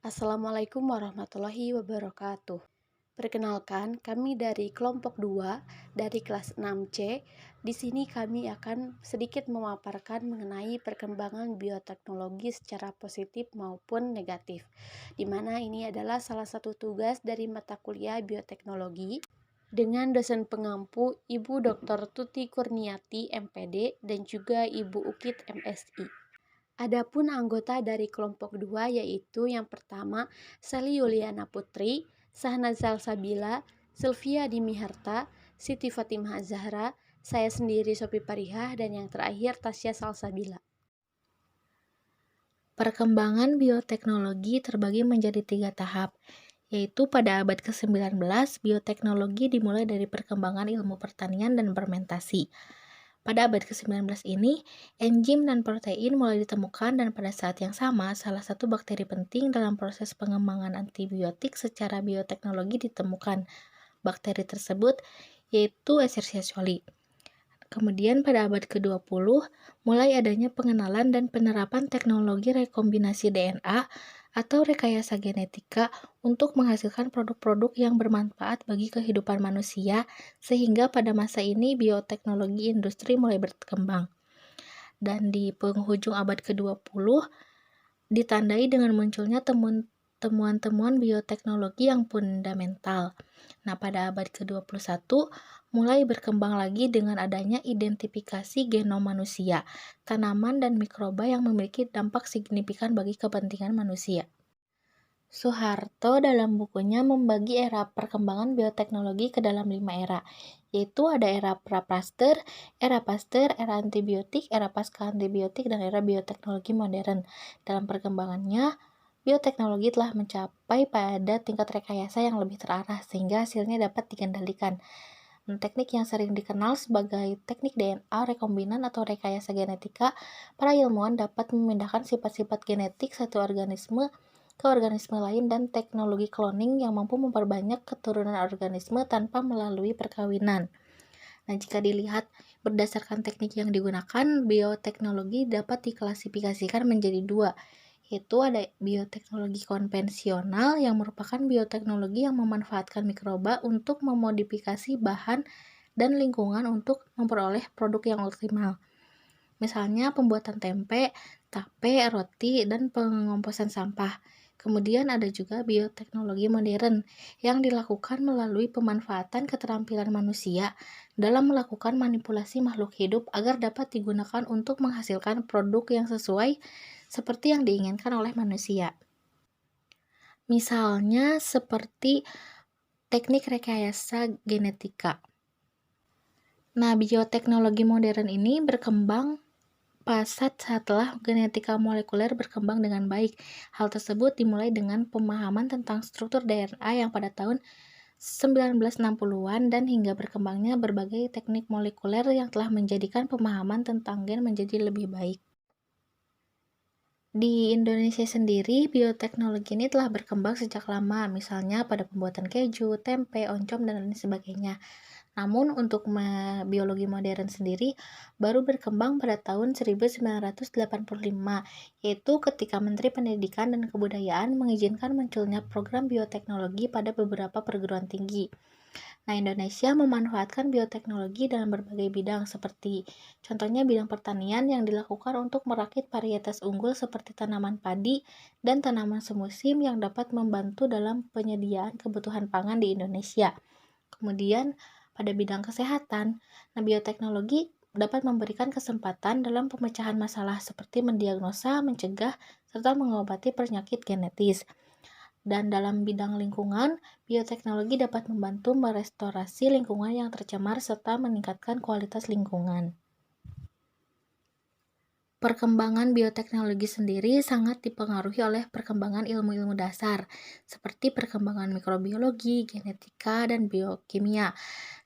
Assalamualaikum warahmatullahi wabarakatuh. Perkenalkan, kami dari kelompok 2 dari kelas 6C. Di sini kami akan sedikit memaparkan mengenai perkembangan bioteknologi secara positif maupun negatif. Di mana ini adalah salah satu tugas dari mata kuliah bioteknologi dengan dosen pengampu Ibu Dr. Tuti Kurniati MPD dan juga Ibu Ukit MSI. Adapun anggota dari kelompok 2 yaitu yang pertama Sally Yuliana Putri, Sahnaz Salsabila, Sylvia Dimiharta, Siti Fatimah Zahra, saya sendiri Sopi Parihah, dan yang terakhir Tasya Salsabila. Perkembangan bioteknologi terbagi menjadi 3 tahap, yaitu pada abad ke-19, bioteknologi dimulai dari perkembangan ilmu pertanian dan fermentasi. Pada abad ke-19 ini, enzim dan protein mulai ditemukan dan pada saat yang sama, salah satu bakteri penting dalam proses pengembangan antibiotik secara bioteknologi ditemukan. Bakteri tersebut yaitu Escherichia coli. Kemudian pada abad ke-20, mulai adanya pengenalan dan penerapan teknologi rekombinasi DNA atau rekayasa genetika untuk menghasilkan produk-produk yang bermanfaat bagi kehidupan manusia, sehingga pada masa ini bioteknologi industri mulai berkembang. Dan di penghujung abad ke-20, ditandai dengan munculnya temuan-temuan bioteknologi yang fundamental. Nah, pada abad ke-21 mulai berkembang lagi dengan adanya identifikasi genom manusia, tanaman dan mikroba yang memiliki dampak signifikan bagi kepentingan manusia. Soeharto dalam bukunya membagi era perkembangan bioteknologi ke dalam 5 era, yaitu ada era pra-Pasteur, era antibiotik, era pasca antibiotik, dan era bioteknologi modern. Dalam perkembangannya, bioteknologi telah mencapai pada tingkat rekayasa yang lebih terarah sehingga hasilnya dapat dikendalikan. Teknik yang sering dikenal sebagai teknik DNA rekombinan atau rekayasa genetika, para ilmuwan dapat memindahkan sifat-sifat genetik satu organisme ke organisme lain dan teknologi cloning yang mampu memperbanyak keturunan organisme tanpa melalui perkawinan. Nah, jika dilihat berdasarkan teknik yang digunakan, bioteknologi dapat diklasifikasikan menjadi 2, yaitu ada bioteknologi konvensional yang merupakan bioteknologi yang memanfaatkan mikroba untuk memodifikasi bahan dan lingkungan untuk memperoleh produk yang optimal. Misalnya pembuatan tempe, tape, roti, dan pengomposan sampah. Kemudian ada juga bioteknologi modern yang dilakukan melalui pemanfaatan keterampilan manusia dalam melakukan manipulasi makhluk hidup agar dapat digunakan untuk menghasilkan produk yang sesuai seperti yang diinginkan oleh manusia. Misalnya seperti teknik rekayasa genetika. Nah, bioteknologi modern ini berkembang pesat setelah genetika molekuler berkembang dengan baik. Hal tersebut dimulai dengan pemahaman tentang struktur DNA yang pada tahun 1960-an dan hingga berkembangnya berbagai teknik molekuler yang telah menjadikan pemahaman tentang gen menjadi lebih baik. Di Indonesia sendiri, bioteknologi ini telah berkembang sejak lama, misalnya pada pembuatan keju, tempe, oncom, dan lain sebagainya. Namun untuk biologi modern sendiri baru berkembang pada tahun 1985, yaitu ketika Menteri Pendidikan dan Kebudayaan mengizinkan munculnya program bioteknologi pada beberapa perguruan tinggi. Nah, Indonesia memanfaatkan bioteknologi dalam berbagai bidang seperti contohnya bidang pertanian yang dilakukan untuk merakit varietas unggul seperti tanaman padi dan tanaman semusim yang dapat membantu dalam penyediaan kebutuhan pangan di Indonesia. Kemudian pada bidang kesehatan, nah bioteknologi dapat memberikan kesempatan dalam pemecahan masalah seperti mendiagnosa, mencegah, serta mengobati penyakit genetis. Dan dalam bidang lingkungan, bioteknologi dapat membantu merestorasi lingkungan yang tercemar serta meningkatkan kualitas lingkungan. Perkembangan bioteknologi sendiri sangat dipengaruhi oleh perkembangan ilmu-ilmu dasar, seperti perkembangan mikrobiologi, genetika, dan biokimia.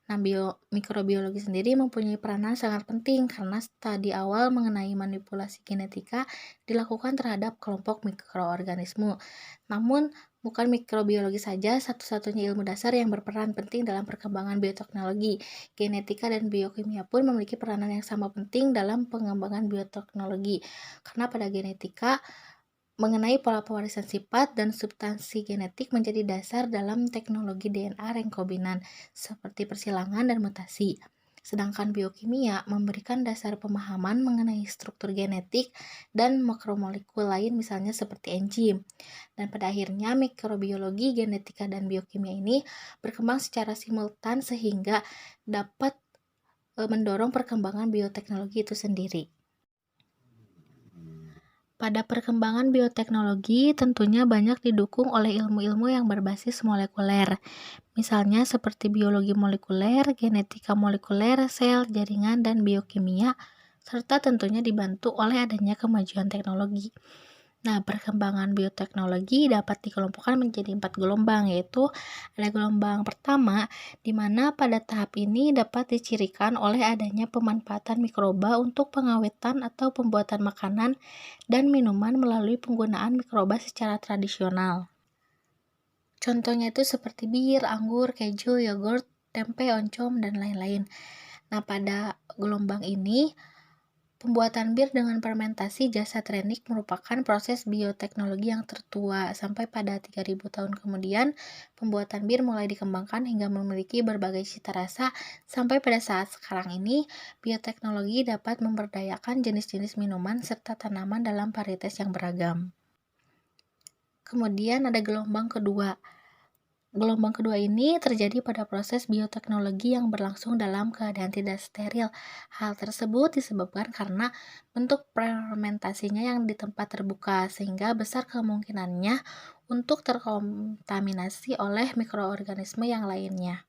Nah, mikrobiologi sendiri mempunyai peranan sangat penting karena studi awal mengenai manipulasi genetika dilakukan terhadap kelompok mikroorganisme. Namun, bukan mikrobiologi saja satu-satunya ilmu dasar yang berperan penting dalam perkembangan bioteknologi. Genetika dan biokimia pun memiliki peranan yang sama penting dalam pengembangan bioteknologi. Karena pada genetika, mengenai pola pewarisan sifat dan substansi genetik menjadi dasar dalam teknologi DNA rekombinan seperti persilangan dan mutasi. Sedangkan biokimia memberikan dasar pemahaman mengenai struktur genetik dan makromolekul lain misalnya seperti enzim. Dan pada akhirnya mikrobiologi, genetika, dan biokimia ini berkembang secara simultan sehingga dapat mendorong perkembangan bioteknologi itu sendiri. Pada perkembangan bioteknologi tentunya banyak didukung oleh ilmu-ilmu yang berbasis molekuler, misalnya seperti biologi molekuler, genetika molekuler, sel, jaringan, dan biokimia, serta tentunya dibantu oleh adanya kemajuan teknologi. Nah, perkembangan bioteknologi dapat dikelompokkan menjadi 4 gelombang, yaitu ada gelombang pertama, di mana pada tahap ini dapat dicirikan oleh adanya pemanfaatan mikroba untuk pengawetan atau pembuatan makanan dan minuman melalui penggunaan mikroba secara tradisional. Contohnya itu seperti bir, anggur, keju, yogurt, tempe, oncom, dan lain-lain. Nah, pada gelombang ini, pembuatan bir dengan fermentasi jasa trenik merupakan proses bioteknologi yang tertua. Sampai pada 3000 tahun kemudian, pembuatan bir mulai dikembangkan hingga memiliki berbagai cita rasa. Sampai pada saat sekarang ini, bioteknologi dapat memberdayakan jenis-jenis minuman serta tanaman dalam varietas yang beragam. Kemudian ada gelombang kedua. Gelombang kedua ini terjadi pada proses bioteknologi yang berlangsung dalam keadaan tidak steril. Hal tersebut disebabkan karena bentuk fermentasinya yang di tempat terbuka, sehingga besar kemungkinannya untuk terkontaminasi oleh mikroorganisme yang lainnya.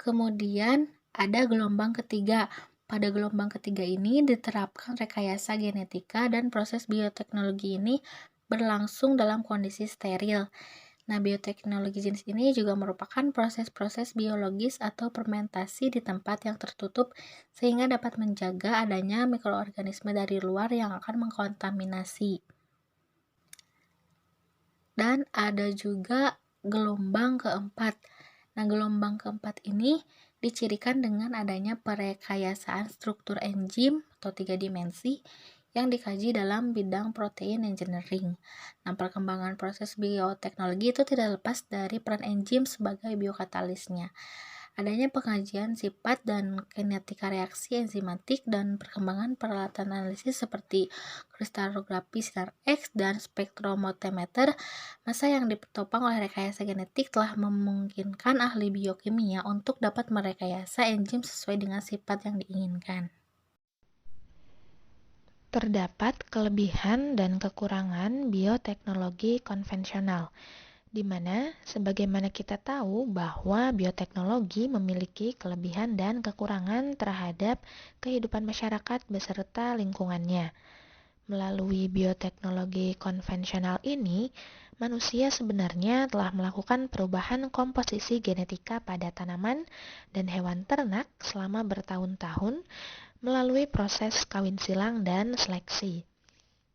Kemudian ada gelombang ketiga. Pada gelombang ketiga ini diterapkan rekayasa genetika dan proses bioteknologi ini berlangsung dalam kondisi steril. Nah, bioteknologi jenis ini juga merupakan proses-proses biologis atau fermentasi di tempat yang tertutup sehingga dapat menjaga adanya mikroorganisme dari luar yang akan mengkontaminasi. Dan ada juga gelombang keempat. Nah, gelombang keempat ini dicirikan dengan adanya perekayasaan struktur enzim atau 3 dimensi yang dikaji dalam bidang protein engineering. Nah, perkembangan proses bioteknologi itu tidak lepas dari peran enzim sebagai biokatalisnya. Adanya pengajian sifat dan kinetika reaksi enzimatik dan perkembangan peralatan analisis seperti kristalografi sinar X dan spektrometer masa yang ditopang oleh rekayasa genetik telah memungkinkan ahli biokimia untuk dapat merekayasa enzim sesuai dengan sifat yang diinginkan. Terdapat kelebihan dan kekurangan bioteknologi konvensional, di mana sebagaimana kita tahu bahwa bioteknologi memiliki kelebihan dan kekurangan terhadap kehidupan masyarakat beserta lingkungannya. Melalui bioteknologi konvensional ini, manusia sebenarnya telah melakukan perubahan komposisi genetika pada tanaman dan hewan ternak selama bertahun-tahun melalui proses kawin silang dan seleksi.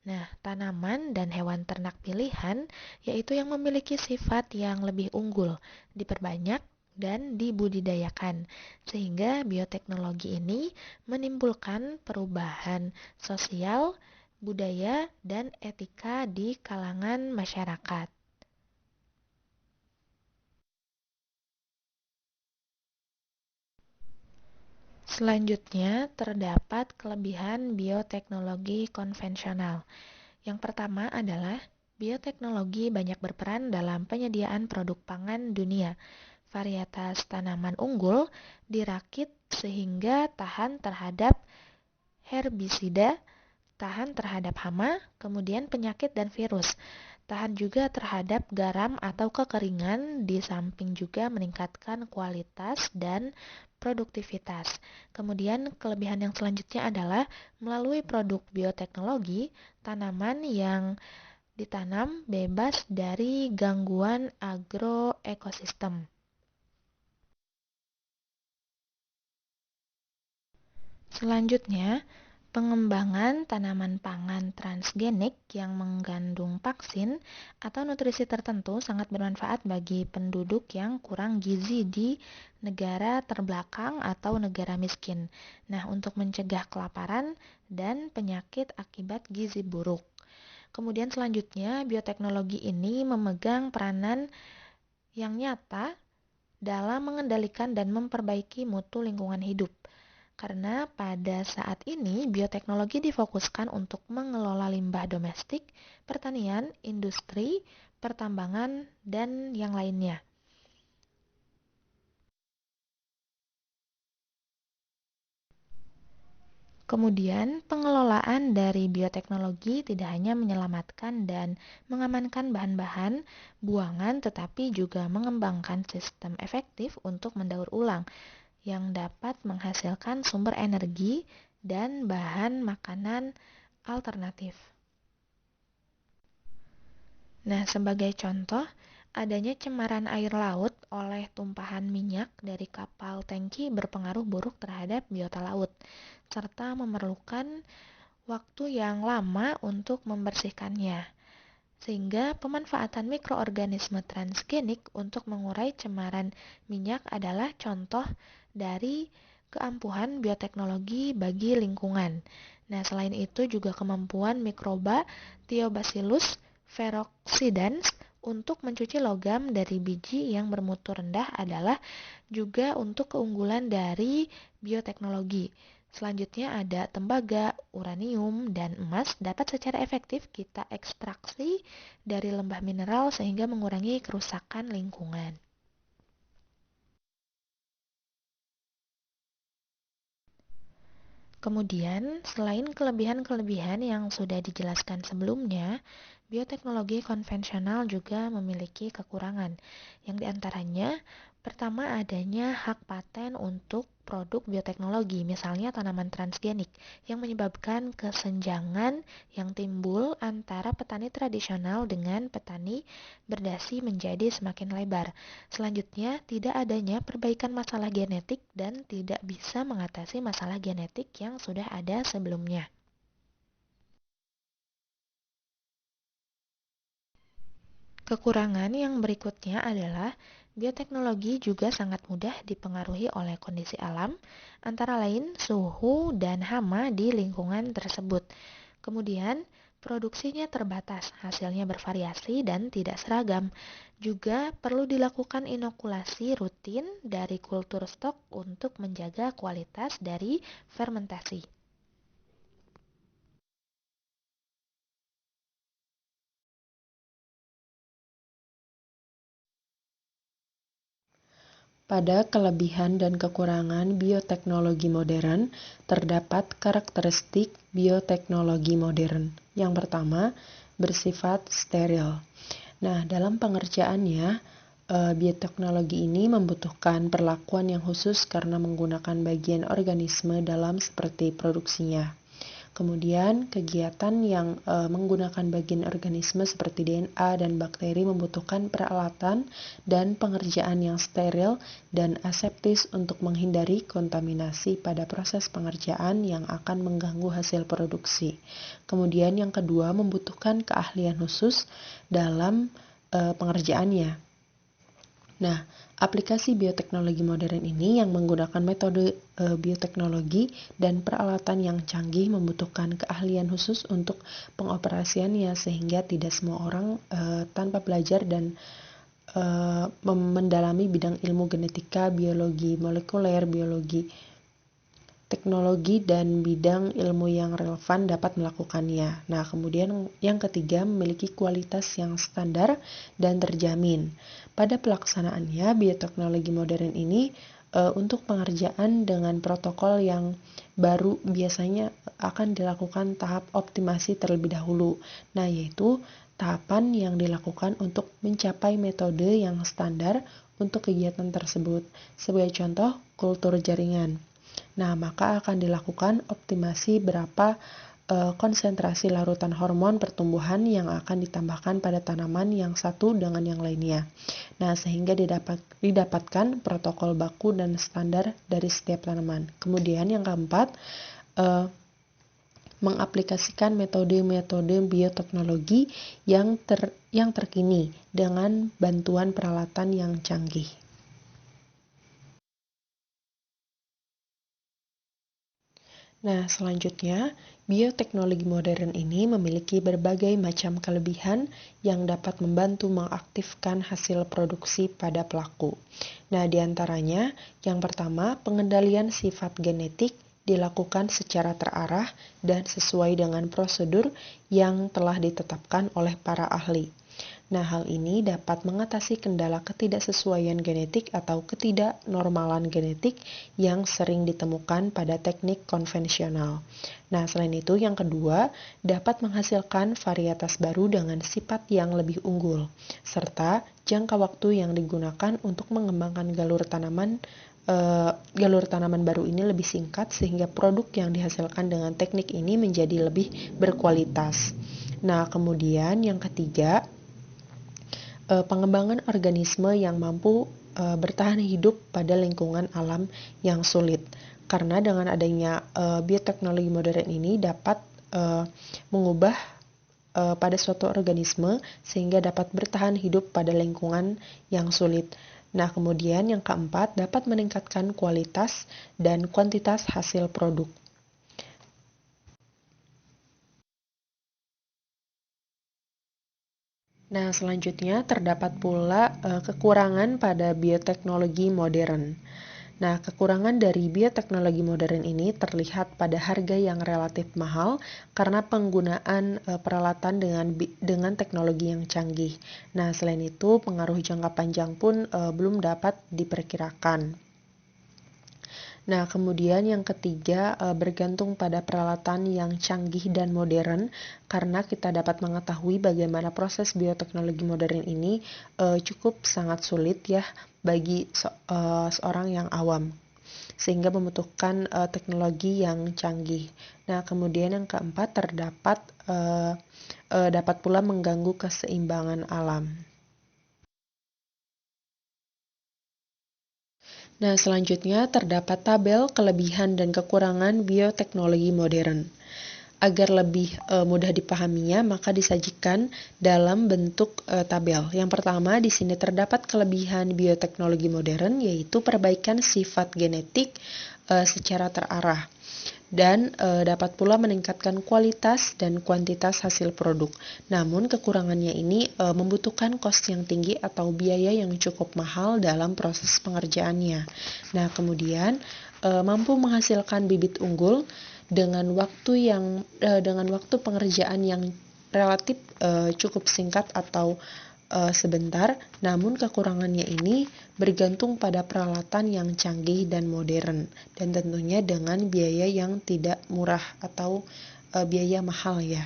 Nah, tanaman dan hewan ternak pilihan yaitu yang memiliki sifat yang lebih unggul, diperbanyak dan dibudidayakan, sehingga bioteknologi ini menimbulkan perubahan sosial, budaya, dan etika di kalangan masyarakat. Selanjutnya, terdapat kelebihan bioteknologi konvensional. Yang pertama adalah bioteknologi banyak berperan dalam penyediaan produk pangan dunia. Varietas tanaman unggul dirakit sehingga tahan terhadap herbisida, tahan terhadap hama, kemudian penyakit dan virus. Tahan juga terhadap garam atau kekeringan, di samping juga meningkatkan kualitas dan produktivitas. Kemudian kelebihan yang selanjutnya adalah melalui produk bioteknologi, tanaman yang ditanam bebas dari gangguan agroekosistem. Selanjutnya, Pengembangan tanaman pangan transgenik yang mengandung vaksin atau nutrisi tertentu sangat bermanfaat bagi penduduk yang kurang gizi di negara terbelakang atau negara miskin. Nah, untuk mencegah kelaparan dan penyakit akibat gizi buruk. Kemudian selanjutnya, bioteknologi ini memegang peranan yang nyata dalam mengendalikan dan memperbaiki mutu lingkungan hidup. Karena pada saat ini bioteknologi difokuskan untuk mengelola limbah domestik, pertanian, industri, pertambangan, dan yang lainnya. Kemudian, pengelolaan dari bioteknologi tidak hanya menyelamatkan dan mengamankan bahan-bahan buangan, tetapi juga mengembangkan sistem efektif untuk mendaur ulang yang dapat menghasilkan sumber energi dan bahan makanan alternatif. Nah, sebagai contoh, adanya cemaran air laut oleh tumpahan minyak dari kapal tangki berpengaruh buruk terhadap biota laut, serta memerlukan waktu yang lama untuk membersihkannya. Sehingga pemanfaatan mikroorganisme transgenik untuk mengurai cemaran minyak adalah contoh dari keampuhan bioteknologi bagi lingkungan. Nah, selain itu juga kemampuan mikroba Thiobacillus ferrooxidans untuk mencuci logam dari biji yang bermutu rendah adalah juga untuk keunggulan dari bioteknologi. Selanjutnya ada tembaga, uranium, dan emas dapat secara efektif kita ekstraksi dari lembah mineral sehingga mengurangi kerusakan lingkungan. Kemudian, selain kelebihan-kelebihan yang sudah dijelaskan sebelumnya, bioteknologi konvensional juga memiliki kekurangan, yang diantaranya pertama adanya hak paten untuk produk bioteknologi, misalnya tanaman transgenik, yang menyebabkan kesenjangan yang timbul antara petani tradisional dengan petani berdasi menjadi semakin lebar. Selanjutnya, tidak adanya perbaikan masalah genetik dan tidak bisa mengatasi masalah genetik yang sudah ada sebelumnya. Kekurangan yang berikutnya adalah bioteknologi juga sangat mudah dipengaruhi oleh kondisi alam, antara lain suhu dan hama di lingkungan tersebut. Kemudian, produksinya terbatas, hasilnya bervariasi dan tidak seragam. Juga perlu dilakukan inokulasi rutin dari kultur stok untuk menjaga kualitas dari fermentasi. Pada kelebihan dan kekurangan bioteknologi modern, terdapat karakteristik bioteknologi modern. Yang pertama, bersifat steril. Nah, dalam pengerjaannya, bioteknologi ini membutuhkan perlakuan yang khusus karena menggunakan bagian organisme dalam seperti produksinya. Kemudian, kegiatan yang menggunakan bagian organisme seperti DNA dan bakteri membutuhkan peralatan dan pengerjaan yang steril dan aseptis untuk menghindari kontaminasi pada proses pengerjaan yang akan mengganggu hasil produksi. Kemudian yang kedua, membutuhkan keahlian khusus dalam pengerjaannya. Nah, aplikasi bioteknologi modern ini yang menggunakan metode bioteknologi dan peralatan yang canggih membutuhkan keahlian khusus untuk pengoperasiannya sehingga tidak semua orang tanpa belajar dan mendalami bidang ilmu genetika, biologi molekuler, biologi teknologi dan bidang ilmu yang relevan dapat melakukannya. Nah, kemudian yang ketiga, memiliki kualitas yang standar dan terjamin. Pada pelaksanaannya, bioteknologi modern ini untuk pengerjaan dengan protokol yang baru biasanya akan dilakukan tahap optimasi terlebih dahulu. Nah, yaitu tahapan yang dilakukan untuk mencapai metode yang standar untuk kegiatan tersebut. Sebagai contoh, kultur jaringan. Nah, maka akan dilakukan optimasi berapa konsentrasi larutan hormon pertumbuhan yang akan ditambahkan pada tanaman yang satu dengan yang lainnya. Nah, sehingga didapatkan protokol baku dan standar dari setiap tanaman. Kemudian yang keempat, mengaplikasikan metode-metode bioteknologi yang terkini dengan bantuan peralatan yang canggih. Nah, selanjutnya, bioteknologi modern ini memiliki berbagai macam kelebihan yang dapat membantu mengaktifkan hasil produksi pada pelaku. Nah, diantaranya, yang pertama, pengendalian sifat genetik dilakukan secara terarah dan sesuai dengan prosedur yang telah ditetapkan oleh para ahli. Nah, hal ini dapat mengatasi kendala ketidaksesuaian genetik atau ketidaknormalan genetik yang sering ditemukan pada teknik konvensional. Nah, selain itu, yang kedua, dapat menghasilkan varietas baru dengan sifat yang lebih unggul, serta jangka waktu yang digunakan untuk mengembangkan galur tanaman baru ini lebih singkat sehingga produk yang dihasilkan dengan teknik ini menjadi lebih berkualitas. Nah, kemudian yang ketiga, pengembangan organisme yang mampu bertahan hidup pada lingkungan alam yang sulit. Karena dengan adanya bioteknologi modern ini dapat mengubah pada suatu organisme sehingga dapat bertahan hidup pada lingkungan yang sulit. Nah, kemudian yang keempat, dapat meningkatkan kualitas dan kuantitas hasil produk. Nah, selanjutnya terdapat pula kekurangan pada bioteknologi modern. Nah, kekurangan dari bioteknologi modern ini terlihat pada harga yang relatif mahal karena penggunaan peralatan dengan teknologi yang canggih. Nah, selain itu, pengaruh jangka panjang pun belum dapat diperkirakan. Nah, kemudian yang ketiga, bergantung pada peralatan yang canggih dan modern, karena kita dapat mengetahui bagaimana proses bioteknologi modern ini cukup sangat sulit ya bagi seorang yang awam, sehingga membutuhkan teknologi yang canggih. Nah, kemudian yang keempat, dapat pula mengganggu keseimbangan alam. Nah, selanjutnya terdapat tabel kelebihan dan kekurangan bioteknologi modern. Agar lebih mudah dipahaminya, maka disajikan dalam bentuk tabel. Yang pertama, di sini terdapat kelebihan bioteknologi modern, yaitu perbaikan sifat genetik secara terarah. Dan dapat pula meningkatkan kualitas dan kuantitas hasil produk. Namun kekurangannya ini membutuhkan kos yang tinggi atau biaya yang cukup mahal dalam proses pengerjaannya. Nah, kemudian mampu menghasilkan bibit unggul dengan waktu pengerjaan yang relatif cukup singkat atau sebentar, namun kekurangannya ini bergantung pada peralatan yang canggih dan modern, dan tentunya dengan biaya yang tidak murah atau biaya mahal ya.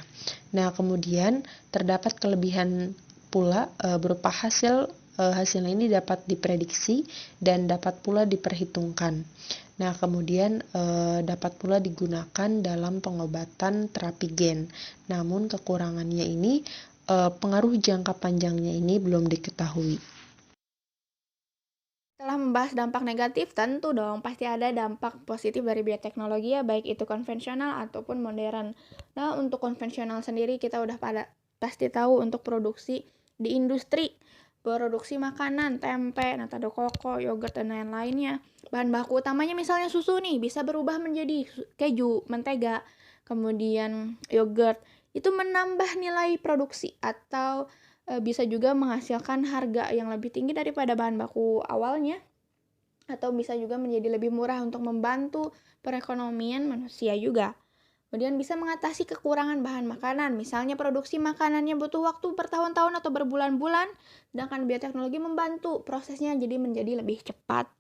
Nah, kemudian terdapat kelebihan pula berupa hasilnya ini dapat diprediksi dan dapat pula diperhitungkan. Nah, kemudian dapat pula digunakan dalam pengobatan terapi gen. Namun kekurangannya ini pengaruh jangka panjangnya ini belum diketahui. Setelah membahas dampak negatif, tentu dong pasti ada dampak positif dari bioteknologi ya, baik itu konvensional ataupun modern. Nah, untuk konvensional sendiri kita udah pasti tahu untuk produksi di industri, produksi makanan, tempe, nata de coco, yogurt, dan lain-lainnya. Bahan baku utamanya misalnya susu nih, bisa berubah menjadi keju, mentega, kemudian yogurt. Itu menambah nilai produksi atau bisa juga menghasilkan harga yang lebih tinggi daripada bahan baku awalnya, atau bisa juga menjadi lebih murah untuk membantu perekonomian manusia juga. Kemudian bisa mengatasi kekurangan bahan makanan, misalnya produksi makanannya butuh waktu bertahun-tahun atau berbulan-bulan, sedangkan bioteknologi membantu prosesnya jadi menjadi lebih cepat.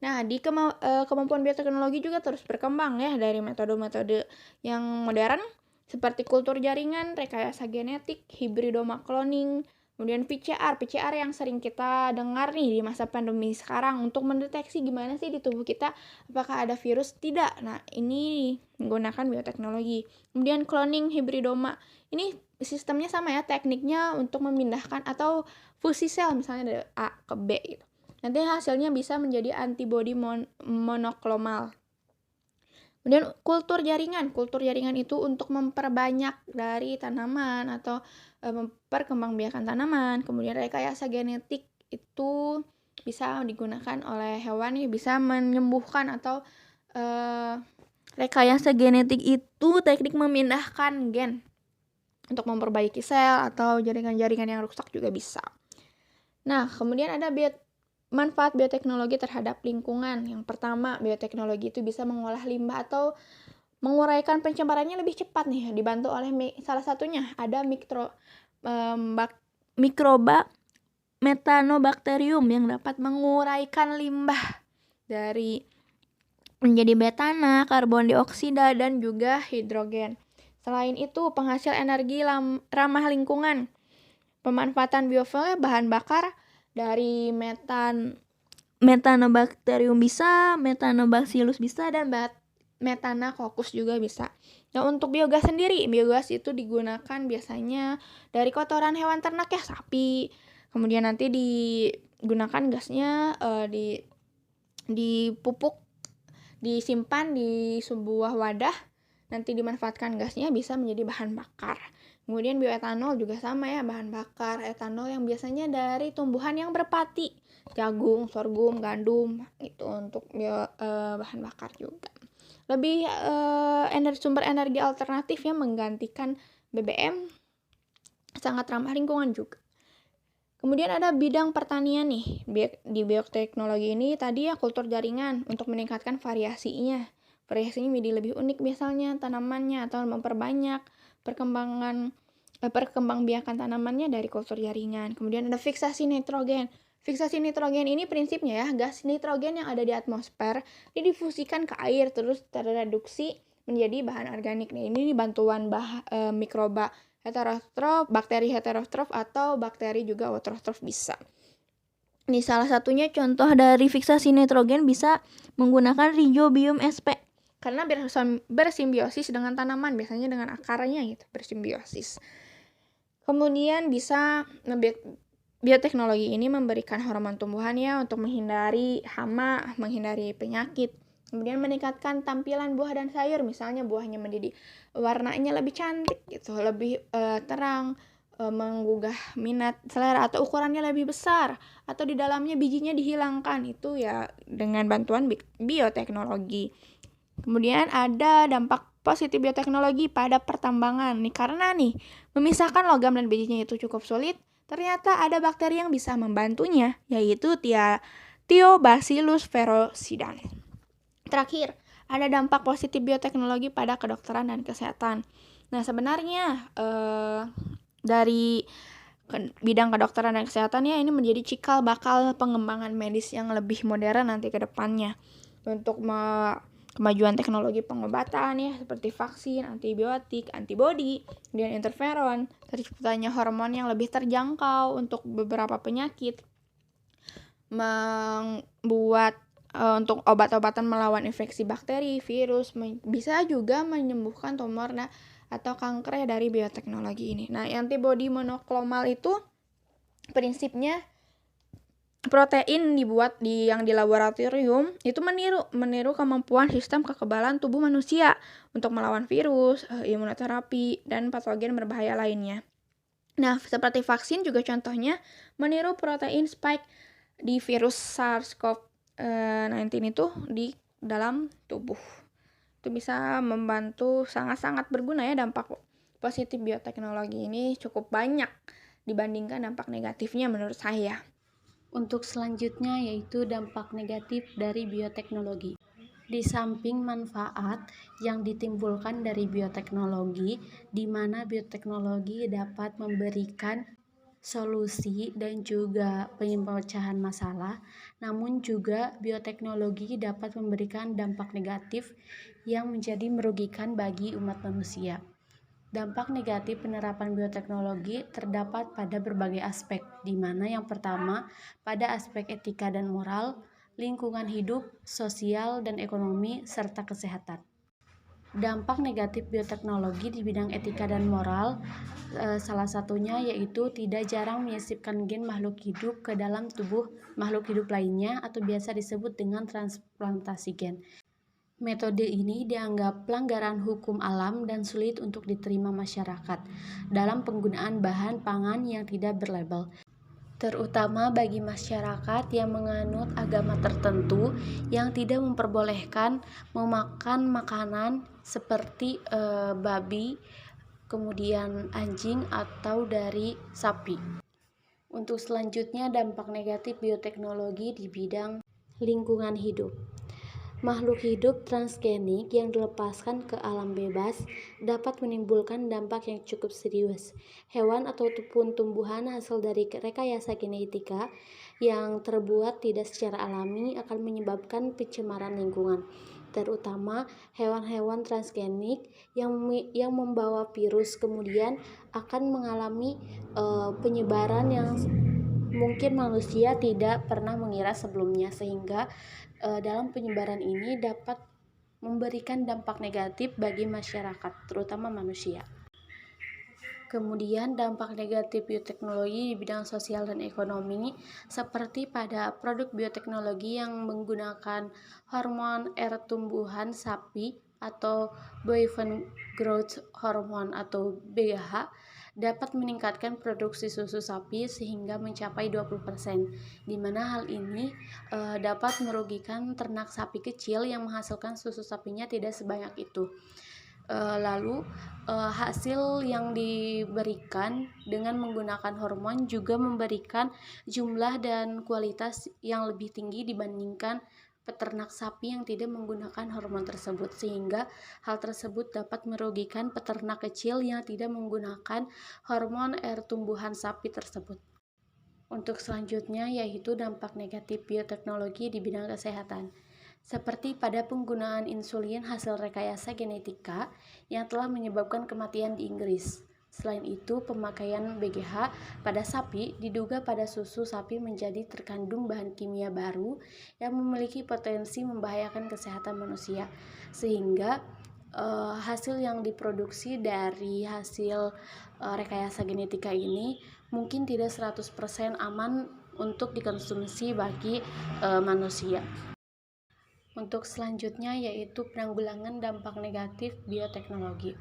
Nah, di kemampuan bioteknologi juga terus berkembang ya, dari metode-metode yang modern seperti kultur jaringan, rekayasa genetik, hibridoma cloning, kemudian PCR yang sering kita dengar nih di masa pandemi sekarang untuk mendeteksi gimana sih di tubuh kita apakah ada virus tidak. Nah, ini menggunakan bioteknologi. Kemudian cloning, hibridoma. Ini sistemnya sama ya, tekniknya untuk memindahkan atau fusi sel misalnya dari A ke B gitu. Nanti hasilnya bisa menjadi antibodi monoklomal. Kemudian kultur jaringan itu untuk memperbanyak dari tanaman atau memperkembangbiakan tanaman. Kemudian rekayasa genetik itu bisa digunakan oleh hewan yang bisa menyembuhkan atau rekayasa genetik itu teknik memindahkan gen untuk memperbaiki sel atau jaringan-jaringan yang rusak juga bisa. Nah, kemudian ada manfaat bioteknologi terhadap lingkungan. Yang pertama, bioteknologi itu bisa mengolah limbah atau menguraikan pencemarannya lebih cepat nih, dibantu oleh salah satunya ada mikroba metanobakterium yang dapat menguraikan limbah dari menjadi metana, karbon dioksida, dan juga hidrogen. Selain itu, penghasil energi ramah lingkungan. Pemanfaatan biofuel bahan bakar dari metanobakterium bisa, metanobacillus bisa, dan metanacoccus juga bisa. Nah, untuk biogas sendiri, biogas itu digunakan biasanya dari kotoran hewan ternak ya, sapi. Kemudian nanti digunakan gasnya dipupuk, disimpan di sebuah wadah, nanti dimanfaatkan gasnya bisa menjadi bahan bakar. Kemudian bioetanol juga sama ya, bahan bakar etanol yang biasanya dari tumbuhan yang berpati, jagung, sorghum, gandum, itu untuk bahan bakar juga. Lebih sumber energi alternatif yang menggantikan BBM, sangat ramah lingkungan juga. Kemudian ada bidang pertanian nih. Di bioteknologi ini tadi ya kultur jaringan untuk meningkatkan variasinya. Variasinya menjadi lebih unik misalnya tanamannya atau memperbanyak perkembangbiakan tanamannya dari kultur jaringan. Kemudian ada fiksasi nitrogen. Fiksasi nitrogen ini prinsipnya ya, gas nitrogen yang ada di atmosfer didifusikan ke air terus terreduksi menjadi bahan organik. Nih, ini bantuan mikroba heterotrof, bakteri heterotrof atau bakteri juga autotrof bisa. Ini salah satunya contoh dari fiksasi nitrogen bisa menggunakan Rhizobium sp. Karena bersimbiosis dengan tanaman, biasanya dengan akarnya gitu, bersimbiosis. Kemudian bisa bioteknologi ini memberikan hormon tumbuhan ya untuk menghindari hama, menghindari penyakit. Kemudian meningkatkan tampilan buah dan sayur, misalnya buahnya menjadi warnanya lebih cantik gitu, lebih terang, menggugah minat selera, atau ukurannya lebih besar, atau di dalamnya bijinya dihilangkan, itu ya dengan bantuan bioteknologi. Kemudian ada dampak positif bioteknologi pada pertambangan nih, karena nih memisahkan logam dan bijinya itu cukup sulit. Ternyata ada bakteri yang bisa membantunya, yaitu Thiobacillus ferocidan. Terakhir, ada dampak positif bioteknologi pada kedokteran dan kesehatan. Nah, sebenarnya dari bidang kedokteran dan kesehatan ya, ini menjadi cikal bakal pengembangan medis yang lebih modern nanti ke depannya. Untuk kemajuan teknologi pengobatan ya, seperti vaksin, antibiotik, antibodi, kemudian interferon, terciptanya hormon yang lebih terjangkau untuk beberapa penyakit, membuat untuk obat-obatan melawan infeksi bakteri, virus, bisa juga menyembuhkan tumor atau kanker dari bioteknologi ini. Nah, antibodi monoklomal itu prinsipnya protein dibuat yang di laboratorium itu meniru kemampuan sistem kekebalan tubuh manusia untuk melawan virus, imunoterapi, dan patogen berbahaya lainnya. Nah, seperti vaksin juga contohnya meniru protein spike di virus SARS-CoV-19 itu di dalam tubuh. Itu bisa membantu, sangat-sangat berguna ya. Dampak positif bioteknologi ini cukup banyak dibandingkan dampak negatifnya menurut saya. Untuk selanjutnya yaitu dampak negatif dari bioteknologi. Di samping manfaat yang ditimbulkan dari bioteknologi, di mana bioteknologi dapat memberikan solusi dan juga pemecahan masalah, namun juga bioteknologi dapat memberikan dampak negatif yang menjadi merugikan bagi umat manusia. Dampak negatif penerapan bioteknologi terdapat pada berbagai aspek, di mana yang pertama pada aspek etika dan moral, lingkungan hidup, sosial dan ekonomi, serta kesehatan. Dampak negatif bioteknologi di bidang etika dan moral, salah satunya yaitu tidak jarang menyisipkan gen makhluk hidup ke dalam tubuh makhluk hidup lainnya atau biasa disebut dengan transplantasi gen. Metode ini dianggap pelanggaran hukum alam dan sulit untuk diterima masyarakat dalam penggunaan bahan pangan yang tidak berlabel, terutama bagi masyarakat yang menganut agama tertentu yang tidak memperbolehkan memakan makanan seperti babi, kemudian anjing atau dari sapi. Untuk selanjutnya, dampak negatif bioteknologi di bidang lingkungan hidup. Makhluk hidup transgenik yang dilepaskan ke alam bebas dapat menimbulkan dampak yang cukup serius. Hewan ataupun tumbuhan hasil dari rekayasa genetika yang terbuat tidak secara alami akan menyebabkan pencemaran lingkungan, terutama hewan-hewan transgenik yang membawa virus kemudian akan mengalami penyebaran yang mungkin manusia tidak pernah mengira sebelumnya, sehingga dalam penyebaran ini dapat memberikan dampak negatif bagi masyarakat, terutama manusia. Kemudian dampak negatif bioteknologi di bidang sosial dan ekonomi, seperti pada produk bioteknologi yang menggunakan hormon tumbuhan sapi atau Bovine Growth Hormone atau BGH, dapat meningkatkan produksi susu sapi sehingga mencapai 20%, di mana hal ini dapat merugikan ternak sapi kecil yang menghasilkan susu sapinya tidak sebanyak itu. Lalu hasil yang diberikan dengan menggunakan hormon juga memberikan jumlah dan kualitas yang lebih tinggi dibandingkan peternak sapi yang tidak menggunakan hormon tersebut, sehingga hal tersebut dapat merugikan peternak kecil yang tidak menggunakan hormon tumbuhan sapi tersebut. Untuk selanjutnya yaitu dampak negatif bioteknologi di bidang kesehatan, seperti pada penggunaan insulin hasil rekayasa genetika yang telah menyebabkan kematian di Inggris. Selain itu, pemakaian BGH pada sapi diduga pada susu sapi menjadi terkandung bahan kimia baru yang memiliki potensi membahayakan kesehatan manusia, sehingga hasil yang diproduksi dari hasil rekayasa genetika ini mungkin tidak 100% aman untuk dikonsumsi bagi manusia. Untuk selanjutnya yaitu penanggulangan dampak negatif bioteknologi.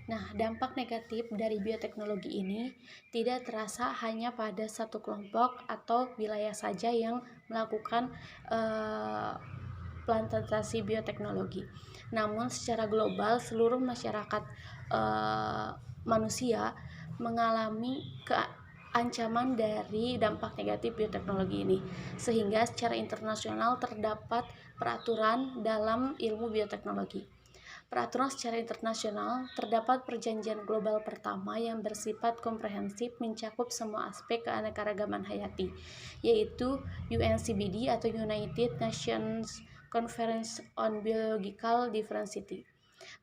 Nah, dampak negatif dari bioteknologi ini tidak terasa hanya pada satu kelompok atau wilayah saja yang melakukan plantasi bioteknologi. Namun secara global seluruh masyarakat manusia mengalami ancaman dari dampak negatif bioteknologi ini, sehingga secara internasional terdapat peraturan dalam ilmu bioteknologi. Peraturan secara internasional terdapat perjanjian global pertama yang bersifat komprehensif mencakup semua aspek keanekaragaman hayati, yaitu UNCBD atau United Nations Conference on Biological Diversity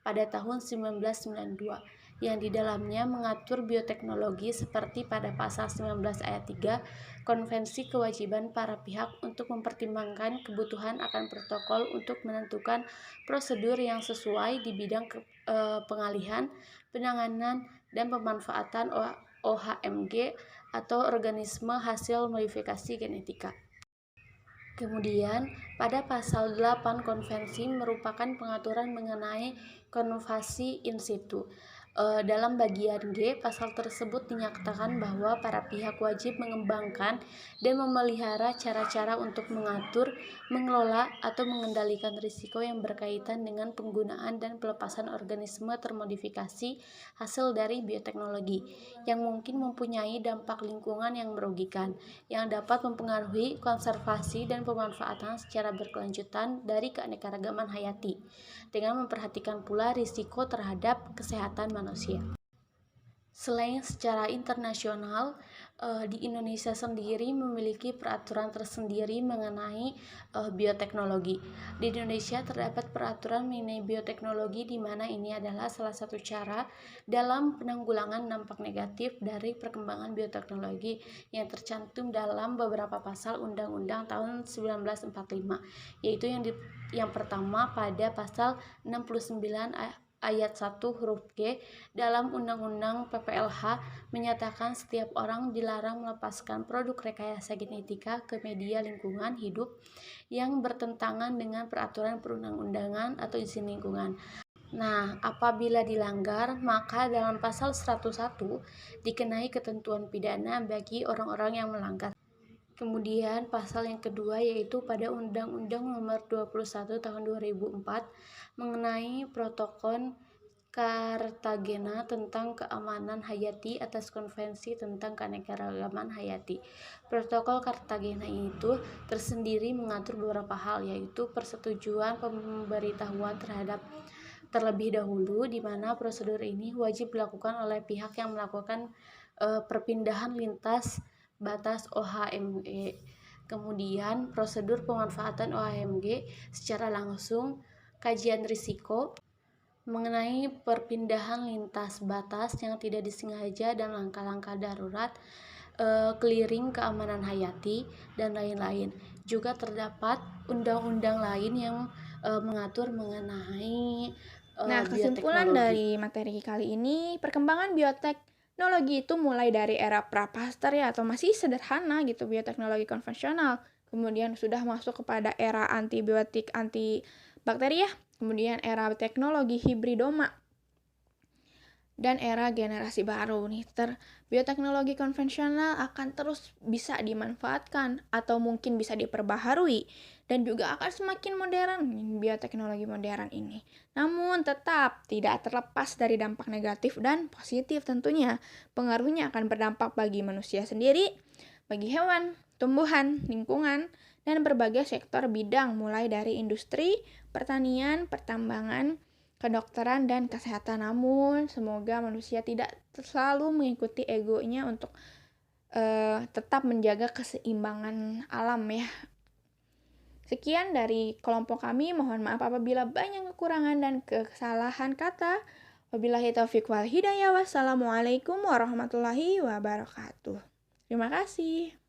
pada tahun 1992, yang di dalamnya mengatur bioteknologi seperti pada pasal 19 ayat 3 Konvensi Kewajiban para pihak untuk mempertimbangkan kebutuhan akan protokol untuk menentukan prosedur yang sesuai di bidang pengalihan, penanganan, dan pemanfaatan OHMG atau organisme hasil modifikasi genetika. Kemudian, pada pasal 8 konvensi merupakan pengaturan mengenai konservasi in situ. Dalam bagian G, pasal tersebut dinyatakan bahwa para pihak wajib mengembangkan dan memelihara cara-cara untuk mengatur, mengelola, atau mengendalikan risiko yang berkaitan dengan penggunaan dan pelepasan organisme termodifikasi hasil dari bioteknologi yang mungkin mempunyai dampak lingkungan yang merugikan, yang dapat mempengaruhi konservasi dan pemanfaatan secara berkelanjutan dari keanekaragaman hayati, dengan memperhatikan pula risiko terhadap kesehatan manusia. Selain secara internasional, di Indonesia sendiri memiliki peraturan tersendiri mengenai bioteknologi. Di Indonesia terdapat peraturan mengenai bioteknologi di mana ini adalah salah satu cara dalam penanggulangan dampak negatif dari perkembangan bioteknologi yang tercantum dalam beberapa pasal Undang-Undang tahun 1945, yaitu yang pertama pada pasal 69 ayat 1 huruf G dalam Undang-Undang PPLH menyatakan setiap orang dilarang melepaskan produk rekayasa genetika ke media lingkungan hidup yang bertentangan dengan peraturan perundang-undangan atau izin lingkungan. Nah, apabila dilanggar, maka dalam pasal 101 dikenai ketentuan pidana bagi orang-orang yang melanggar. Kemudian pasal yang kedua yaitu pada Undang-Undang Nomor 21 Tahun 2004 mengenai Protokol Kartagena tentang keamanan hayati atas Konvensi tentang Keanekaragaman Hayati. Protokol Kartagena itu tersendiri mengatur beberapa hal, yaitu persetujuan pemberitahuan terlebih dahulu, di mana prosedur ini wajib dilakukan oleh pihak yang melakukan perpindahan lintas batas OHMG. Kemudian prosedur pemanfaatan OHMG secara langsung, kajian risiko mengenai perpindahan lintas batas yang tidak disengaja dan langkah-langkah darurat, clearing keamanan hayati, dan lain-lain. Juga terdapat undang-undang lain yang mengatur mengenai Nah, kesimpulan bioteknologi. dari materi kali ini, perkembangan bioteknologi itu mulai dari era praprasejarah atau masih sederhana gitu bioteknologi konvensional. Kemudian sudah masuk kepada era antibiotik, antibakteri ya. Kemudian era teknologi hibridoma dan era generasi baru nih. Bioteknologi konvensional akan terus bisa dimanfaatkan atau mungkin bisa diperbaharui dan juga akan semakin modern bioteknologi modern ini. Namun tetap tidak terlepas dari dampak negatif dan positif tentunya. Pengaruhnya akan berdampak bagi manusia sendiri, bagi hewan, tumbuhan, lingkungan, dan berbagai sektor bidang mulai dari industri, pertanian, pertambangan, kedokteran, dan kesehatan. Namun semoga manusia tidak selalu mengikuti egonya untuk tetap menjaga keseimbangan alam ya. Sekian dari kelompok kami, mohon maaf apabila banyak kekurangan dan kesalahan kata. Wabillahi taufiq wal hidayah. Wassalamualaikum warahmatullahi wabarakatuh. Terima kasih.